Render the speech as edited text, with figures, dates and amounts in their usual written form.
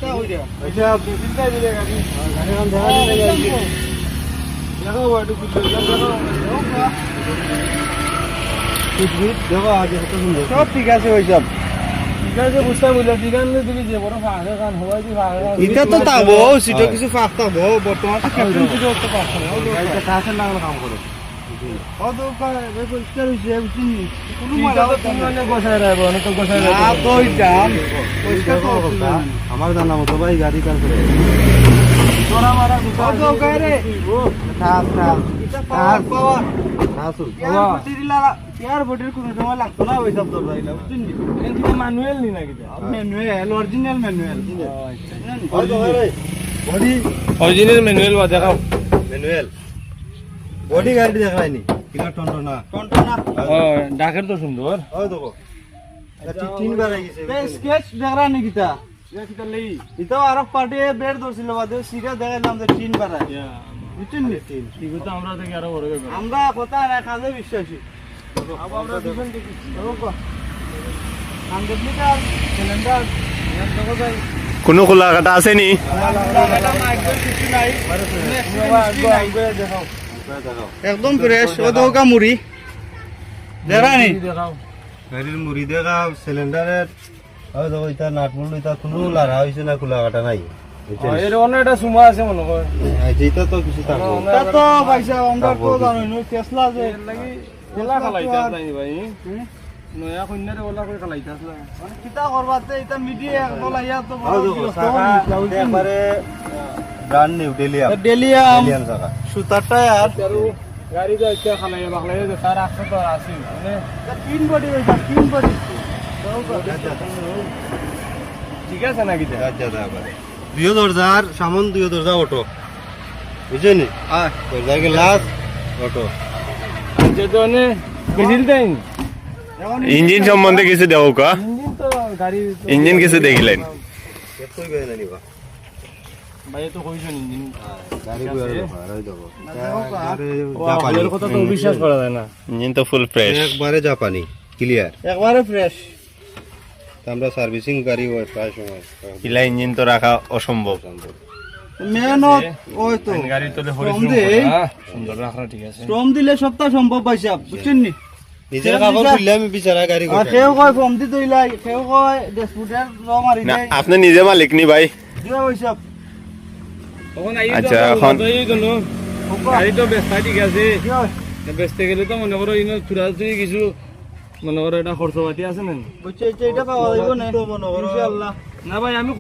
তা কইরা আচ্ছা চিন্তা দিলে গাড়ি গাড়ি দেখা দিলে দেখো একটু বুঝছো দেখো দেখো আজ কত সুন্দর সব ঠিক আছে ওই সব ঠিক আছে বুঝতে বললে দিগানে তুমি যে বড় ফাঁকা গান হওয়াই দি ফাঁকা এটা তো তাবো সিটো কিছু ফাঁক তাবো বর্তমান তো ক্যাপ্টেন কিছু তো পাস করে গাড়িটা কাছে লাগলে কাম করে ও তো পরিষ্কার হইছে বুঝছিস কোনো মারা তো তুমি অনেক গোছায় রাখবো অনেক তো গোছায় রাখবো না তো দাম পরিষ্কার তো আমার জানা মতো ভাই গাড়ি কার করে তোরা মারা ও তো গারে থাক থাক এটা পাওয়ার পাওয়ার আসুন ইয়ার বডির কোনো সময় লাগতো না ওই সব দরকার না বুঝছিস এটা ম্যানুয়াল নি নাকি manual original manual body original manual বা দেখাও ম্যানুয়াল বডি গাড়ি দেখাইনি কিনা টনটনা টনটনা ও ডাকের তো সুন্দর ও দেখো তিনবার আই গেছে স্কেচ দেখরা নি কিতা কিটা লই ইতো আরব পার্টি বেড ধরছিল বাদে সিগা দেখাইলাম যে তিনবার আই বুঝছেন নি ঠিক তো আমরা থেকে আরো বড় ব্যাপার আমরা কথা না কাজে বিশ্বাসী আমরা দুজন দেখি 100 লিটার সিলিন্ডার দেখো যাই কোনো খোলা কাটা আছে নি একদম ফ্রেশ ও দোকা মুড়ি দেখরা নি দেখাও গাড়ির মুড়ি দেখা সিলিন্ডারের ও দেখো এটা নাট বল্টু এটা কোনো লারা হইছে না খোলা কাটা নাই এর অন্য একটা সুমা আছে মনে হয় যেটা তো কিছু থাকবো তা তো পয়সা আমরা তো জানো নি টেসলা যে লাগি ওলা খালাইতা নাই ভাই নয়া কন্যারে ওলা করে খালাইতা আসলা কিতা করবাতে এটা মিডিয়া একদলা ইয়া তো ও দেখো সাকা একবারে ব্র্যান্ড নিউ ডেলিয়াম ডেলিয়াম ডেলিয়াম সাকা সুতার টায়ার আৰু গাড়ি যা ইচ্ছা খালাই বাখলাই যে তার আছে তো আছে মানে তিন বডি হইছে তিন বডি ঠিক আছে নাকি আচ্ছা একবারে 2000 সামন 2000 অটো বুঝছেন নি হ্যাঁ দরজা গ্লাস অটো যে জনে বেশি দেন ইঞ্জিন সম্বন্ধে কিছু দেও কা ইঞ্জিন তো গাড়ি ইঞ্জিন কিছু দেখিলেন কই গয় না নিবা ভাই তো কইছেন ইঞ্জিন গাড়ি কই আর ওই দেখো জাপানি কথা তো বিশ্বাস করা যায় না ইঞ্জিন তো ফুল ফ্রেশ একবারে জাপানি ক্লিয়ার একবারে ফ্রেশ আমরা সার্ভিসিং গাড়ি হয় প্রায় সময় ইলা ইঞ্জিন তো রাখা অসম্ভব মেহনত ওই তো গাড়ি তোলে শ্রম দেই। সুন্দর রাখা ঠিক আছে শ্রম দিলে সপ্তাহ সম্ভব পাইছে বুঝছেন নি নিজের কাপড় খুললে আমি বিচারা গাড়ি আর কেউ কয় ফর্ম দি তৈলাই কেউ কয় ডেসপুটের র মারি না দেয় আপনি নিজে মালিক নি ভাই দিয়া হইছে তখন আই আচ্ছা, এখন গাড়ি তো বেস্তা ঠিক আছে দিয়া বেচতে গেলে তো মনে করো ইনো থুরা থুরি কিছু মনে করো এটা খরচ পাতি আছে না বুঝছে এটা পাওয়া যাইব না ইনশাআল্লাহ না ভাই আমি